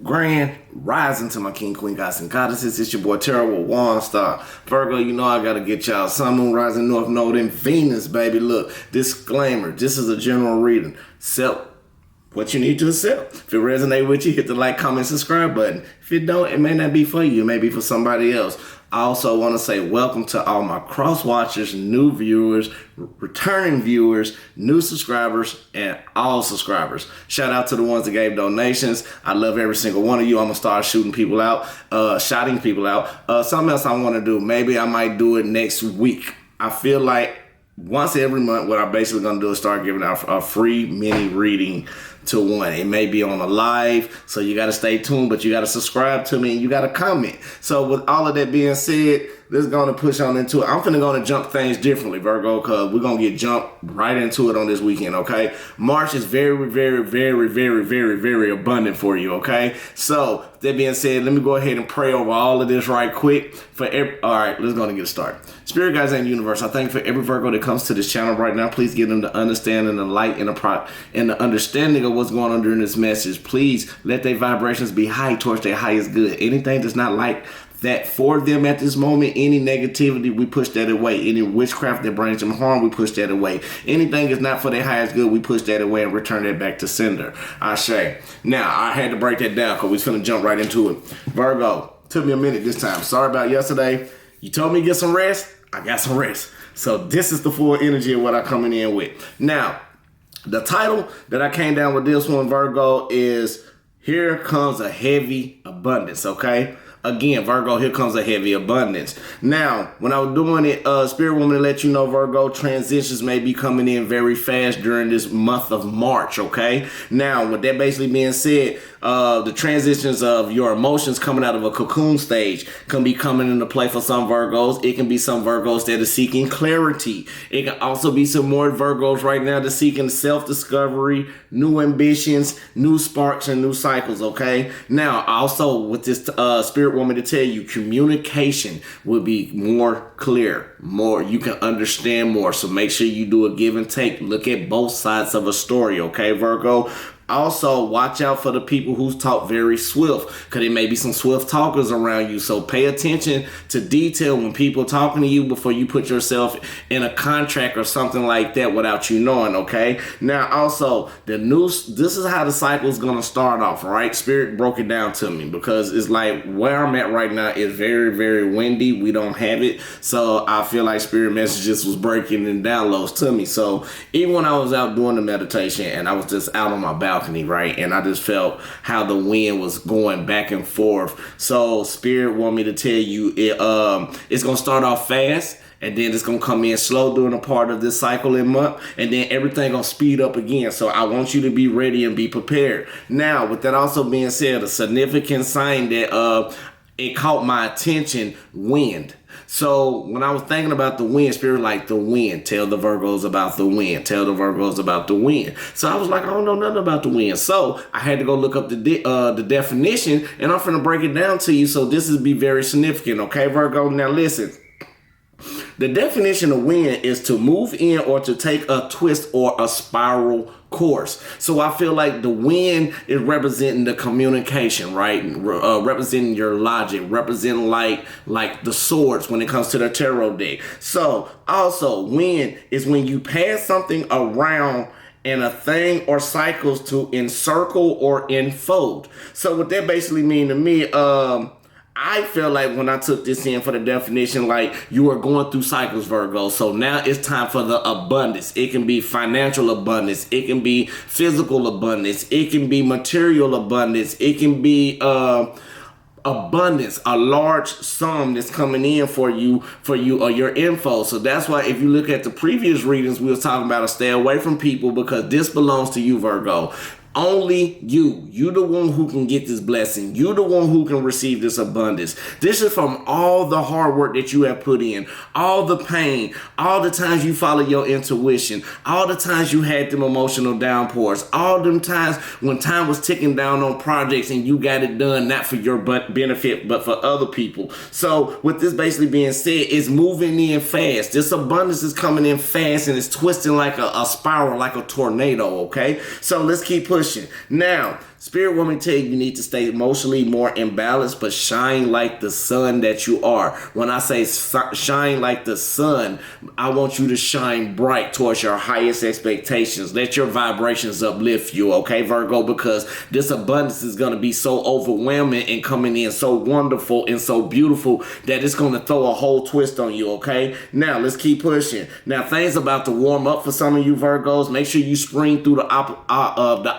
Grand rising to my king, queen, gods, and goddesses. It's your boy Terror with Waunstar. Virgo, you know I gotta get y'all sun, moon, rising, north node, and Venus, baby. Look, disclaimer, this is a general reading. Accept what you need to accept. If it resonates with you, hit the like, comment, subscribe button. If it don't, it may not be for you. It may be for somebody else. I also want to say welcome to all my cross watchers, new viewers, returning viewers, new subscribers, and all subscribers. Shout out to the ones that gave donations. I love every single one of you. I'm going to start shooting people out, shouting people out. Something else I want to do. Maybe I might do it next week. I feel like once every month, what I'm basically going to do is start giving out a free mini reading to one. It may be on a live, so you got to stay tuned, but you got to subscribe to me and you got to comment. So with all of that being said, let's go to push on into it. I'm finna go to jump things differently, Virgo, because we're going to get jumped right into it on this weekend, okay? March is very, very, very, very, very, very abundant for you, okay? So that being said, let me go ahead and pray over all of this right quick. All right, let's go and get started. Spirit guides and universe, I thank you for every Virgo that comes to this channel right now. Please give them the understanding, the light, and the understanding of what's going on during this message. Please let their vibrations be high towards their highest good. Anything that's not like that for them at this moment, any negativity, we push that away. Any witchcraft that brings them harm, we push that away. Anything that's not for their highest good, we push that away and return that back to sender. I say. Now, I had to break that down because we're going to jump right into it. Virgo, took me a minute this time. Sorry about yesterday. You told me to get some rest. I got some rest. So this is the full energy of what I'm coming in with. Now, the title that I came down with this one, Virgo, is Here Comes a Heavy Abundance, okay? Again, Virgo, here comes a heavy abundance. Now, when I was doing it, Spirit Woman to let you know, Virgo, transitions may be coming in very fast during this month of March, okay? Now, with that basically being said, the transitions of your emotions coming out of a cocoon stage can be coming into play for some Virgos. It can be some Virgos that are seeking clarity. It can also be some more Virgos right now that are seeking self-discovery, new ambitions, new sparks, and new cycles, okay? Now, also with this Spirit Woman to tell you, communication will be more clear, more, you can understand more. So make sure you do a give and take. Look at both sides of a story, okay, Virgo? Also, watch out for the people who talk very swift, because there may be some swift talkers around you. So pay attention to detail when people talking to you before you put yourself in a contract or something like that without you knowing, okay? Now, also, this is how the cycle is going to start off, right? Spirit broke it down to me because it's like where I'm at right now is very, very windy. We don't have it. So I feel like Spirit messages was breaking in downloads to me. So even when I was out doing the meditation and I was just out on my balcony, right, and I just felt how the wind was going back and forth. So Spirit want me to tell you it's gonna start off fast, and then it's gonna come in slow during a part of this cycle and month, and then everything gonna speed up again. So I want you to be ready and be prepared. Now, with that also being said, a significant sign that it caught my attention, wind. So when I was thinking about the wind, Spirit like the wind. Tell the Virgos about the wind. Tell the Virgos about the wind. So I was like, I don't know nothing about the wind. So I had to go look up the definition, and I'm finna break it down to you. So this is be very significant, okay, Virgo? Now listen. The definition of wind is to move in or to take a twist or a spiral course. So I feel like the wind is representing the communication, right? Representing your logic, representing like the swords when it comes to the tarot deck. So also, wind is when you pass something around and a thing or cycles to encircle or enfold. So what that basically mean to me, I feel like when I took this in for the definition, like you are going through cycles, Virgo. So now it's time for the abundance. It can be financial abundance. It can be physical abundance. It can be material abundance. It can be abundance, a large sum that's coming in for you or your info. So that's why if you look at the previous readings, we were talking about to stay away from people because this belongs to you, Virgo. Only you the one who can get this blessing. You the one who can receive this abundance. This is from all the hard work that you have put in, all the pain, all the times you followed your intuition, all the times you had them emotional downpours, all them times when time was ticking down on projects and you got it done, not for your benefit, but for other people. So with this basically being said, it's moving in fast. This abundance is coming in fast and it's twisting like a spiral, like a tornado, okay? So let's keep pushing. pushing. Now, Spirit woman tell you need to stay emotionally more imbalanced, but shine like the sun that you are. When I say shine like the sun, I want you to shine bright towards your highest expectations. Let your vibrations uplift you, okay, Virgo? Because this abundance is going to be so overwhelming and coming in so wonderful and so beautiful that it's going to throw a whole twist on you, okay? Now, let's keep pushing. Now, things about to warm up for some of you Virgos. Make sure you spring through the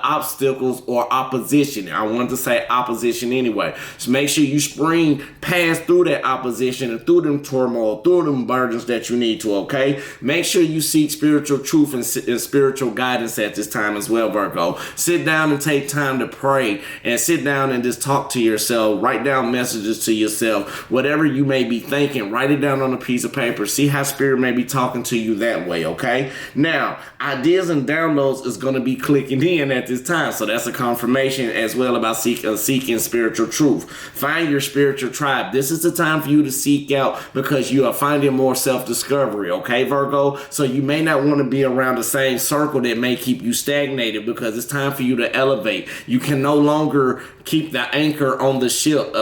obstacles or opposition. I wanted to say opposition anyway. So make sure you spring past through that opposition and through them turmoil, through them burdens that you need to, okay? Make sure you seek spiritual truth and spiritual guidance at this time as well, Virgo. Sit down and take time to pray and sit down and just talk to yourself. Write down messages to yourself. Whatever you may be thinking, write it down on a piece of paper. See how spirit may be talking to you that way, okay? Now, ideas and downloads is going to be clicking in at this time, so that's a confirmation as well about seeking spiritual truth. Find your spiritual tribe. This is the time for you to seek out because you are finding more self-discovery, okay, Virgo? So you may not want to be around the same circle that may keep you stagnated because it's time for you to elevate. You can no longer keep the anchor on the ship.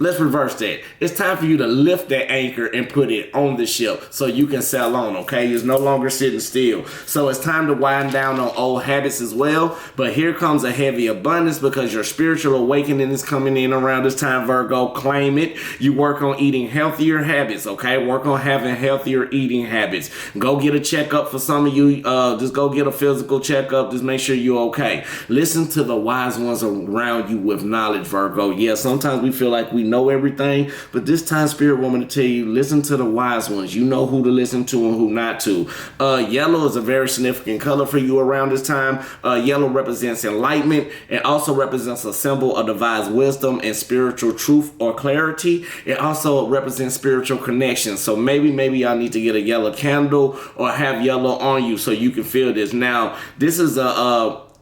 Let's reverse that. It's time for you to lift that anchor and put it on the ship so you can sail on, okay? It's no longer sitting still. So it's time to wind down on old habits as well. But here comes a heavy abundance because your spiritual awakening is coming in around this time, Virgo. Claim it. You work on eating healthier habits, okay? Work on having healthier eating habits. Go get a checkup for some of you. Just go get a physical checkup. Just make sure you're okay. Listen to the wise ones around you with knowledge, Virgo. Yeah, sometimes we feel like we know everything, but this time spirit woman to tell you, listen to the wise ones. You know who to listen to and who not to. Yellow is a very significant color for you around this time. Yellow represents enlightenment. It also represents a symbol of divine wisdom and spiritual truth or clarity. It also represents spiritual connection. So maybe y'all need to get a yellow candle or have yellow on you so you can feel this. Now, this is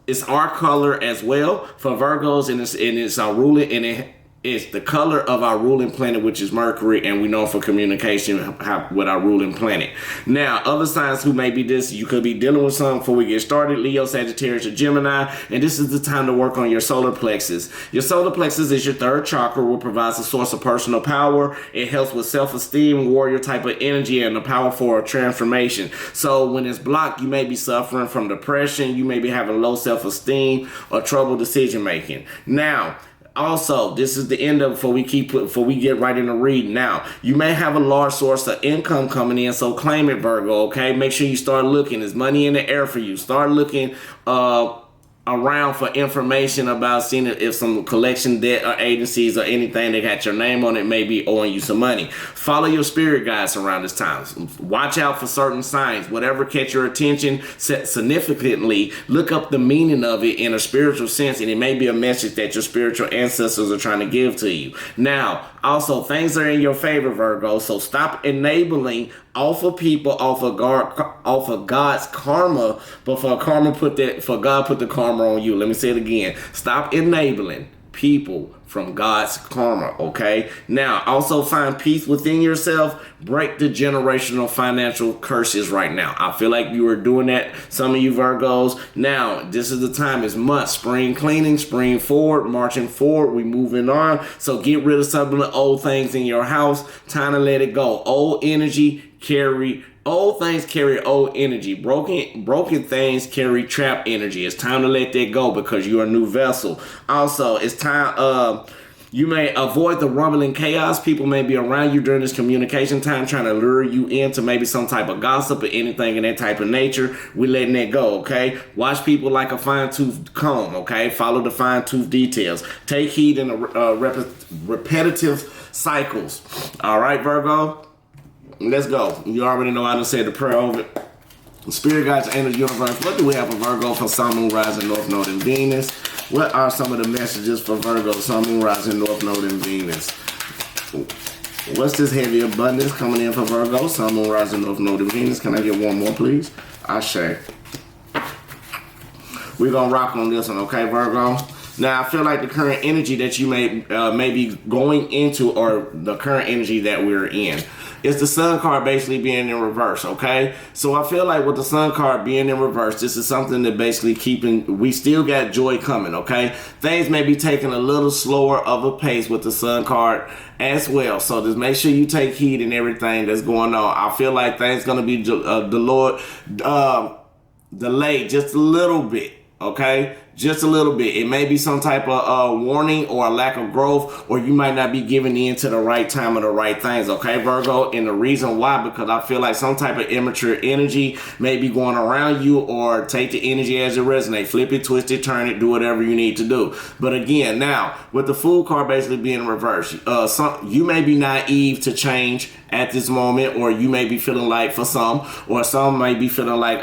it's our color as well for Virgos, and it's our ruling, and it's the color of our ruling planet, which is Mercury, and we know for communication with our ruling planet. Now, other signs who may be this, you could be dealing with something before we get started, Leo, Sagittarius, or Gemini, and this is the time to work on your solar plexus. Your solar plexus is your third chakra, which provides a source of personal power. It helps with self-esteem, warrior type of energy, and the power for a transformation. So when it's blocked, you may be suffering from depression, you may be having low self-esteem, or trouble decision making. Now, also, this is the end of before we get right into reading. Now, you may have a large source of income coming in, so claim it, Virgo, okay? Make sure you start looking. There's money in the air for you. Start looking around for information about seeing if some collection debt or agencies or anything that got your name on it may be owing you some money. Follow your spirit guides around this time. Watch out for certain signs. Whatever catch your attention significantly, look up the meaning of it in a spiritual sense, and it may be a message that your spiritual ancestors are trying to give to you. Now, also, things are in your favor, Virgo, so stop enabling off of people, off of God's karma, but for God put the karma on you. Let me say it again. Stop enabling people from God's karma, okay? Now, also find peace within yourself. Break the generational financial curses right now. I feel like you are doing that, some of you Virgos. Now, this is the time. It's month. Spring cleaning, spring forward, marching forward. We moving on. So get rid of some of the old things in your house. Time to let it go. Old things carry old energy. Broken things carry trapped energy. It's time to let that go because you're a new vessel. Also, it's time, you may avoid the rumbling chaos. People may be around you during this communication time trying to lure you into maybe some type of gossip or anything in that type of nature. We're letting that go, okay? Watch people like a fine-tooth comb, okay? Follow the fine-tooth details. Take heed in the repetitive cycles. All right, Virgo? Let's go. You already know how to say the prayer over it. Spirit guides and the universe. What do we have for Virgo for Sun, Moon, Rising, North Node, and Venus? What are some of the messages for Virgo, Sun, Moon, Rising, North Node, and Venus? What's this heavy abundance coming in for Virgo, Sun, Moon, Rising, North Node, and Venus? Can I get one more, please? Ashe. We're going to rock on this one, okay, Virgo? Now, I feel like the current energy that you may be going into, or the current energy that we're in, It's the Sun card basically being in reverse, okay? So I feel like with the Sun card being in reverse, this is something that basically we still got joy coming, okay? Things may be taking a little slower of a pace with the Sun card as well. So just make sure you take heed in everything that's going on. I feel like things going to be delayed just a little bit, okay? Just a little bit. It may be some type of warning or a lack of growth, or you might not be giving in to the right time or the right things, okay, Virgo? And the reason why, because I feel like some type of immature energy may be going around you, or take the energy as it resonates. Flip it, twist it, turn it, do whatever you need to do. But again, now, with the Fool card basically being in reverse, you may be naive to change at this moment, or you may be feeling like, for some, or some may be feeling like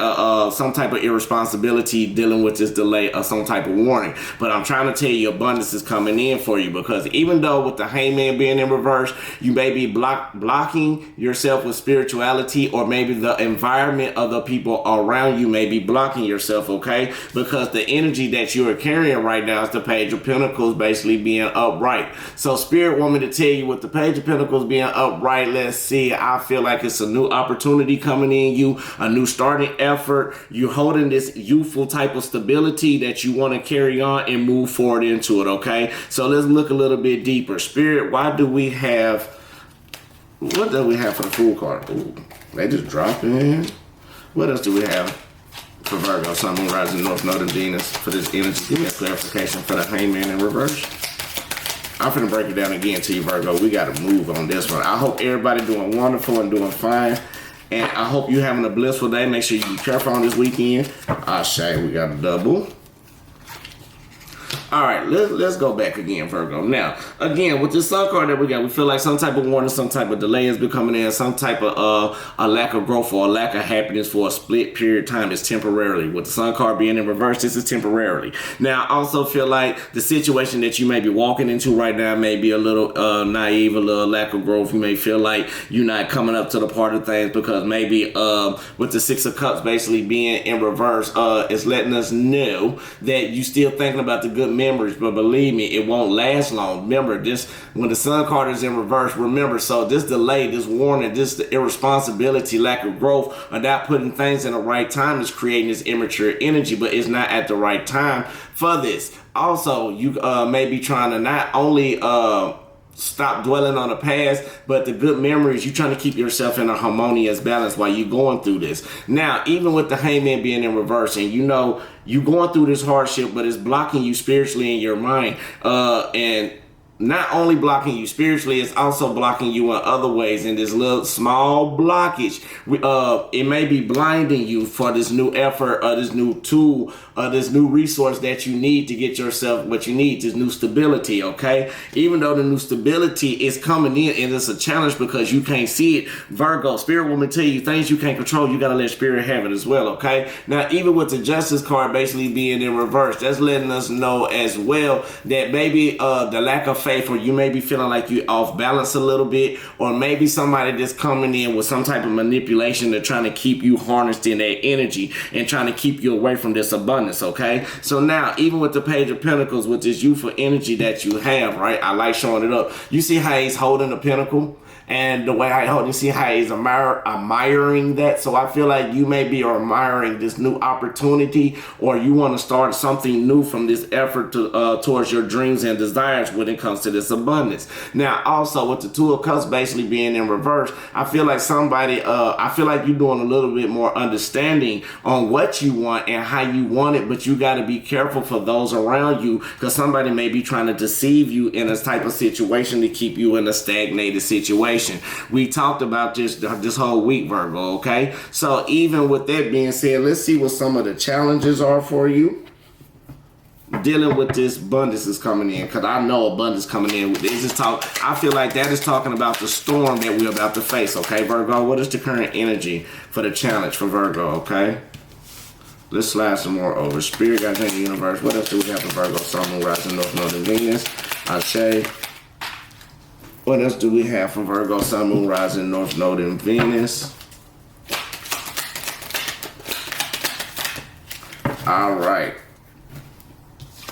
some type of irresponsibility dealing with this delay or some type of warning. But I'm trying to tell you, abundance is coming in for you, because even though with the Hangman being in reverse, you may be blocking yourself with spirituality, or maybe the environment of the people around you may be blocking yourself, okay? Because the energy that you are carrying right now is the Page of Pentacles basically being upright. So Spirit want me to tell you, with the Page of Pentacles being upright, let's see, I feel like it's a new opportunity coming in you, a new starting effort. You're holding this youthful type of stability that you want to carry on and move forward into it, okay? So let's look a little bit deeper. Spirit, what do we have for the Fool card? Ooh, they just dropped in. What else do we have for Virgo, Sun, Moon, Rising, North Node, and Venus for this energy? Give me a clarification for the Hangman in reverse. I'm finna break it down again to you, Virgo. We got to move on this one. I hope everybody doing wonderful and doing fine. And I hope you're having a blissful day. Make sure you be careful on this weekend. We got a double. All right, let's go back again, Virgo. Now, again, with this Sun card that we got, we feel like some type of warning, some type of delay has been coming in, some type of a lack of growth or a lack of happiness for a split period of time is temporarily. With the Sun card being in reverse, this is temporarily. Now, I also feel like the situation that you may be walking into right now may be a little naive, a little lack of growth. You may feel like you're not coming up to the part of things, because maybe with the Six of Cups basically being in reverse, it's letting us know that you still thinking about the good memories, but believe me, it won't last long. Remember, this when the Sun card is in reverse, remember, so this delay, this warning, this the irresponsibility, lack of growth, or not putting things in the right time is creating this immature energy, but it's not at the right time for this. Also, you may be trying to not only stop dwelling on the past, but the good memories, you're trying to keep yourself in a harmonious balance while you're going through this. Now, even with the Hangman being in reverse, and you know you're going through this hardship, but it's blocking you spiritually in your mind, and not only blocking you spiritually, it's also blocking you in other ways. In this little small blockage, it may be blinding you for this new effort, or this new tool, or this new resource that you need to get yourself what you need, this new stability, okay? Even though the new stability is coming in, and it's a challenge because you can't see it, Virgo, Spirit will tell you things you can't control, you got to let Spirit have it as well, okay? Now, even with the Justice card basically being in reverse, that's letting us know as well that maybe the lack of faith, or you may be feeling like you're off balance a little bit, or maybe somebody that's coming in with some type of manipulation, they're trying to keep you harnessed in that energy and trying to keep you away from this abundance, okay? So now, even with the Page of Pentacles, with this youthful energy that you have, right? I like showing it up. You see how he's holding the pentacle? And the way I hold, you see how he's admiring that. So I feel like you may be admiring this new opportunity, or you want to start something new from this effort to towards your dreams and desires when it comes to this abundance. Now, also with the Two of Cups basically being in reverse, I feel like I feel like you're doing a little bit more understanding on what you want and how you want it, but you got to be careful for those around you, because somebody may be trying to deceive you in a type of situation to keep you in a stagnated situation. We talked about this whole week, Virgo, okay? So even with that being said, let's see what some of the challenges are for you dealing with this abundance is coming in, because I know abundance coming in. I feel like that is talking about the storm that we're about to face, okay, Virgo? What is the current energy for the challenge for Virgo, okay? Let's slide some more over. Spirit, guys, in the universe. What else do we have for Virgo? Sun, Moon, Rising, North Node, and Venus. Ashe. What else do we have for Virgo, Sun, Moon, Rising, North Node, and Venus? All right.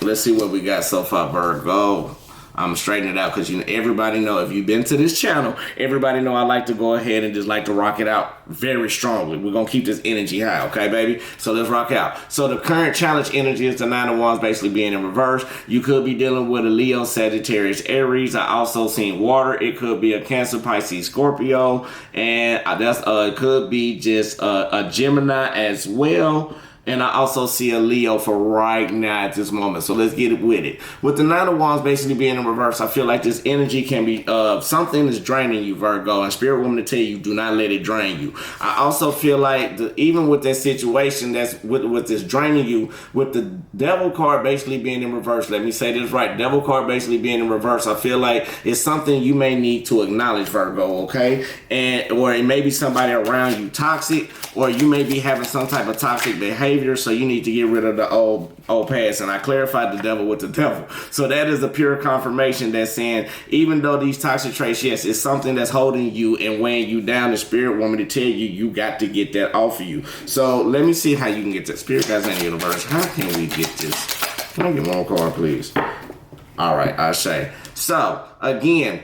Let's see what we got so far, Virgo. I'm straightening it out because everybody know, if you've been to this channel, everybody know I like to go ahead and just like to rock it out very strongly. We're gonna keep this energy high, okay, baby? So let's rock out. So the current challenge energy is the Nine of Wands basically being in reverse. You could be dealing with a Leo, Sagittarius, Aries. I also seen water. It could be a Cancer, Pisces, Scorpio, and that's it could be just a Gemini as well. And I also see a Leo for right now at this moment. So let's get it with it. With the Nine of Wands basically being in reverse, I feel like this energy can be something is draining you, Virgo. And Spirit woman to tell you, do not let it drain you. I also feel like even with that situation that's with this draining you, with the Devil card basically being in reverse, let me say this right. Devil card basically being in reverse, I feel like it's something you may need to acknowledge, Virgo, okay? Or it may be somebody around you toxic, or you may be having some type of toxic behavior. So you need to get rid of the old past. And I clarified the devil with the devil. So that is a pure confirmation that's saying, even though these toxic traits, yes, it's something that's holding you and weighing you down, the Spirit want me to tell you, you got to get that off of you. So let me see how you can get that. Spirit guys in the universe, how can we get this? Can I get one card, please? All right, I say. So again,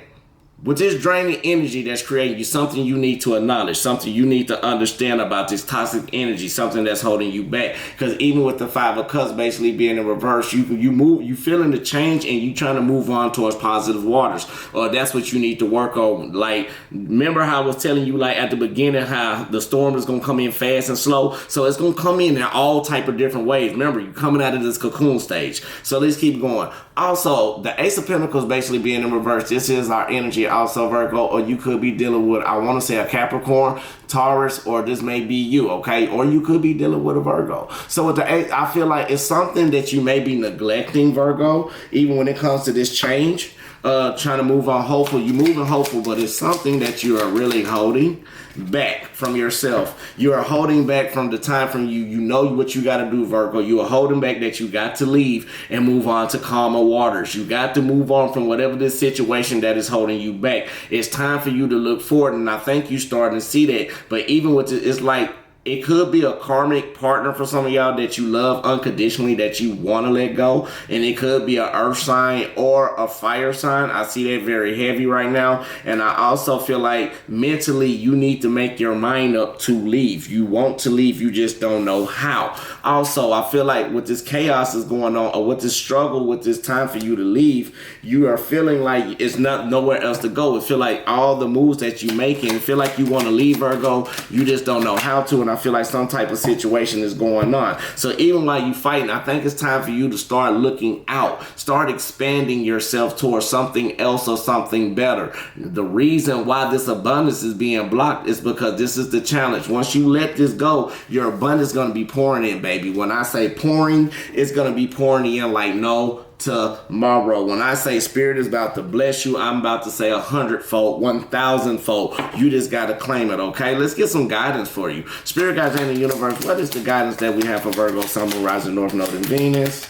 with this draining energy that's creating you, something you need to acknowledge, something you need to understand about this toxic energy, something that's holding you back. Because even with the Five of Cups basically being in reverse, you feeling the change and you trying to move on towards positive waters. Or that's what you need to work on. Like, remember how I was telling you, like at the beginning, how the storm is gonna come in fast and slow. So it's gonna come in all type of different ways. Remember, you're coming out of this cocoon stage. So let's keep going. Also, the Ace of Pentacles basically being in reverse. This is our energy also, Virgo, or you could be dealing with, I want to say, a Capricorn, Taurus, or this may be you, okay? Or you could be dealing with a Virgo. So with the Ace, I feel like it's something that you may be neglecting, Virgo, even when it comes to this change. Trying to move on hopeful. You're moving hopeful, but it's something that you are really holding back from yourself. You are holding back from the time from you. You know what you got to do, Virgo. You are holding back that you got to leave and move on to calmer waters. You got to move on from whatever this situation that is holding you back. It's time for you to look forward, and I think you're starting to see that. But even with it, it's like, it could be a karmic partner for some of y'all that you love unconditionally, that you want to let go. And it could be an earth sign or a fire sign. I see that very heavy right now. And I also feel like mentally you need to make your mind up to leave. You want to leave, you just don't know how. Also, I feel like with this chaos is going on, or with this struggle, with this time for you to leave, you are feeling like it's nowhere else to go. It feel like all the moves that you making, feel like you want to leave, Virgo, you just don't know how to. And I feel like some type of situation is going on. So even while you fighting, I think it's time for you to start looking out, start expanding yourself towards something else or something better. The reason why this abundance is being blocked is because this is the challenge. Once you let this go, your abundance is going to be pouring in, baby. When I say pouring, it's going to be pouring in like no tomorrow. When I say Spirit is about to bless you, I'm about to say 100-fold, 1,000-fold. You just got to claim it, okay? Let's get some guidance for you. Spirit guides in the universe, what is the guidance that we have for Virgo, Sun, Moon, Rising, North Node, and Venus?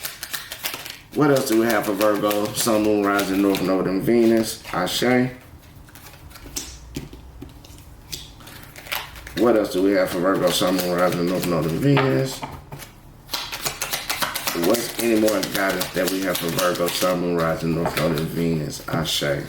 What else do we have for Virgo, Sun, Moon, Rising, North Node, and Venus? Ashe. What else do we have for Virgo, Sun, Moon, Rising, North Node, and Venus? What's any more guidance that we have for Virgo, Sun, Moon, Rising, North Node, and Venus? Ashe.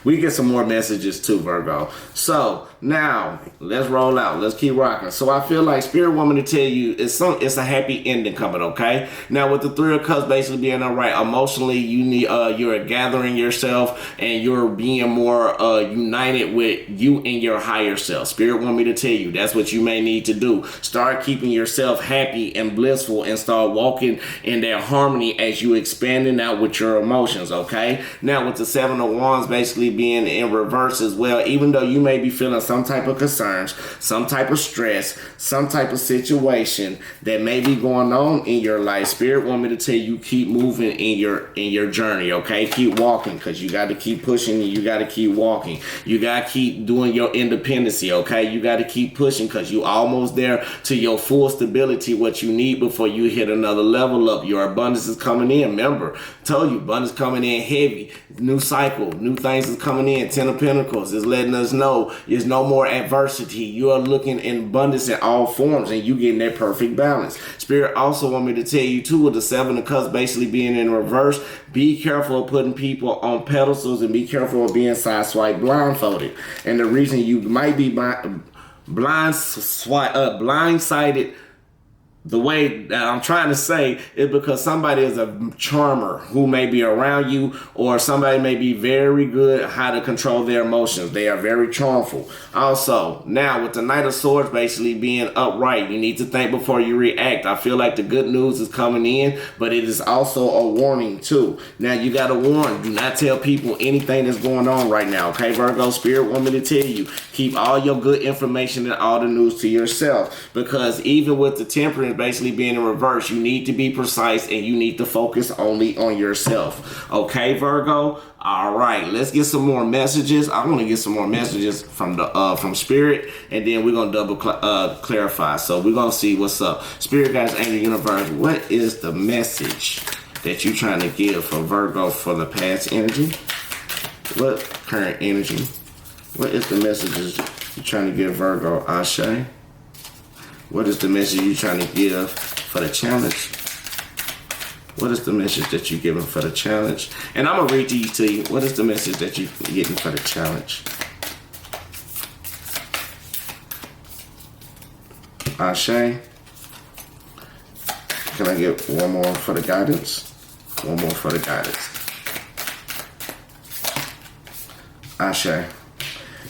We get some more messages too, Virgo. So now let's roll out. Let's keep rocking. So I feel like Spirit want me to tell you it's a happy ending coming, okay? Now with the Three of Cups basically being all right, emotionally you're gathering yourself and you're being more united with you and your higher self. Spirit want me to tell you that's what you may need to do. Start keeping yourself happy and blissful and start walking in that harmony as you expanding out with your emotions, okay? Now with the Seven of Wands basically being in reverse as well, even though you may be feeling some type of concerns, some type of stress, some type of situation that may be going on in your life, Spirit want me to tell you keep moving in your journey, okay? Keep walking, because you got to keep pushing and you got to keep walking. You got to keep doing your independency, okay? You got to keep pushing because you almost there to your full stability, what you need before you hit another level up. Your abundance is coming in. Remember, I told you, abundance coming in heavy. New cycle, new things is coming in. Ten of Pentacles is letting us know there's no no more adversity. You are looking in abundance in all forms, and you getting that perfect balance. Spirit also want me to tell you too, with the Seven of Cups basically being in reverse, be careful of putting people on pedestals and be careful of being sideswiped blindfolded. And the reason you might be blindsided the way that I'm trying to say is because somebody is a charmer who may be around you, or somebody may be very good at how to control their emotions. They are very charmful. Also, now with the Knight of Swords basically being upright, you need to think before you react. I feel like the good news is coming in, but it is also a warning too. Now you got to warn, do not tell people anything that's going on right now. Okay, Virgo, Spirit want me to tell you, keep all your good information and all the news to yourself, because even with the Temperance basically being in reverse, you need to be precise and you need to focus only on yourself. Okay, Virgo? All right, let's get some more messages. I want to get some more messages from the from Spirit, and then we're gonna double clarify. So we're gonna see what's up. Spirit guides, angel, universe, what is the message that you're trying to give for Virgo for the past energy? What current energy? What is the messages you're trying to give Virgo, Ashe? What is the message you're trying to give for the challenge? What is the message that you're giving for the challenge? And I'm going to read these to you. What is the message that you're getting for the challenge? Ashe. Can I get one more for the guidance? One more for the guidance. Ashe.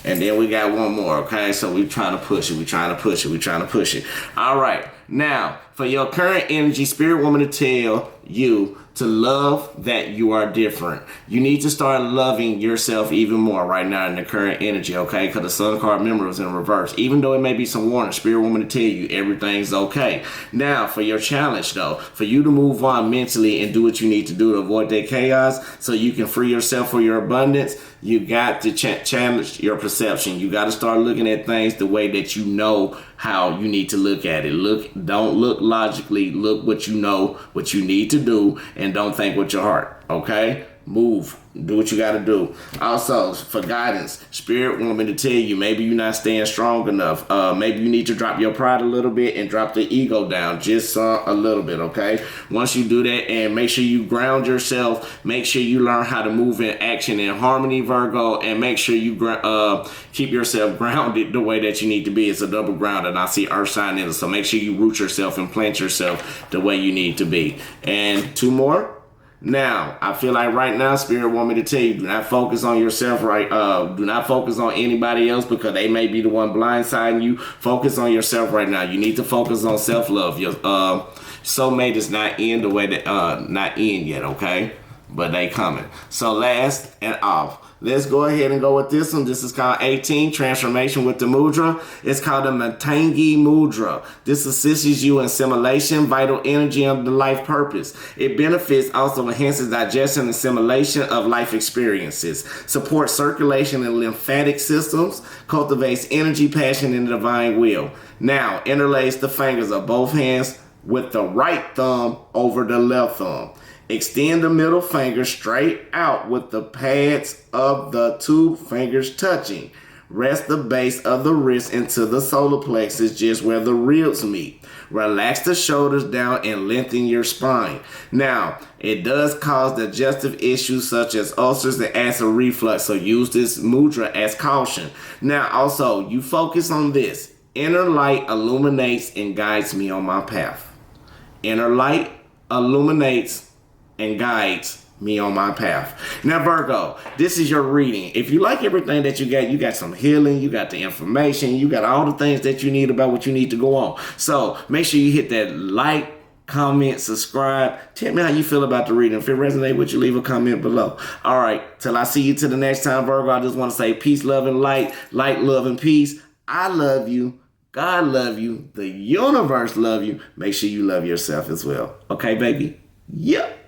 And then we got one more, okay? So we trying to push it. We trying to push it. We trying to push it. All right. Now, for your current energy, Spirit want me to tell you to love that you are different. You need to start loving yourself even more right now in the current energy, okay? Because the Sun card, remember, is in reverse. Even though it may be some warning, Spirit want me to tell you everything's okay. Now, for your challenge, though, for you to move on mentally and do what you need to do to avoid that chaos so you can free yourself for your abundance, you got to challenge your perception. You got to start looking at things the way that you know how you need to look at it. Don't look logically. Look what you know, what you need to do, and don't think with your heart. Okay? Move. Do what you got to do. Also, for guidance, Spirit want me to tell you, maybe you're not staying strong enough. Maybe you need to drop your pride a little bit and drop the ego down just a little bit, okay? Once you do that, and make sure you ground yourself, make sure you learn how to move in action in harmony, Virgo, and make sure you keep yourself grounded the way that you need to be. It's a double ground, and I see earth sign in it, so make sure you root yourself and plant yourself the way you need to be. And two more. Now, I feel like right now, Spirit want me to tell you, do not focus on yourself, right? Do not focus on anybody else because they may be the one blindsiding you. Focus on yourself right now. You need to focus on self-love. Your soulmate is not in the way that, not in yet, okay? But they coming. So last and off. Let's go ahead and go with this one. This is called 18, Transformation with the Mudra. It's called the Matangi Mudra. This assists you in assimilation, vital energy, and the life purpose. It benefits, also enhances digestion and assimilation of life experiences, supports circulation and lymphatic systems, cultivates energy, passion, and the divine will. Now, interlace the fingers of both hands with the right thumb over the left thumb. Extend the middle finger straight out with the pads of the two fingers touching. Rest the base of the wrist into the solar plexus, just where the ribs meet. Relax the shoulders down and lengthen your spine. Now, it does cause digestive issues such as ulcers and acid reflux, so use this mudra as caution. Now, also, you focus on this. Inner light illuminates and guides me on my path. Inner light illuminates and guides me on my path. Now, Virgo, this is your reading. If you like everything that you got some healing, you got the information, you got all the things that you need about what you need to go on. So make sure you hit that like, comment, subscribe. Tell me how you feel about the reading. If it resonates with you, leave a comment below. All right, till I see you till the next time, Virgo, I just want to say peace, love, and light, love, and peace. I love you. God love you. The universe love you. Make sure you love yourself as well. Okay, baby? Yep.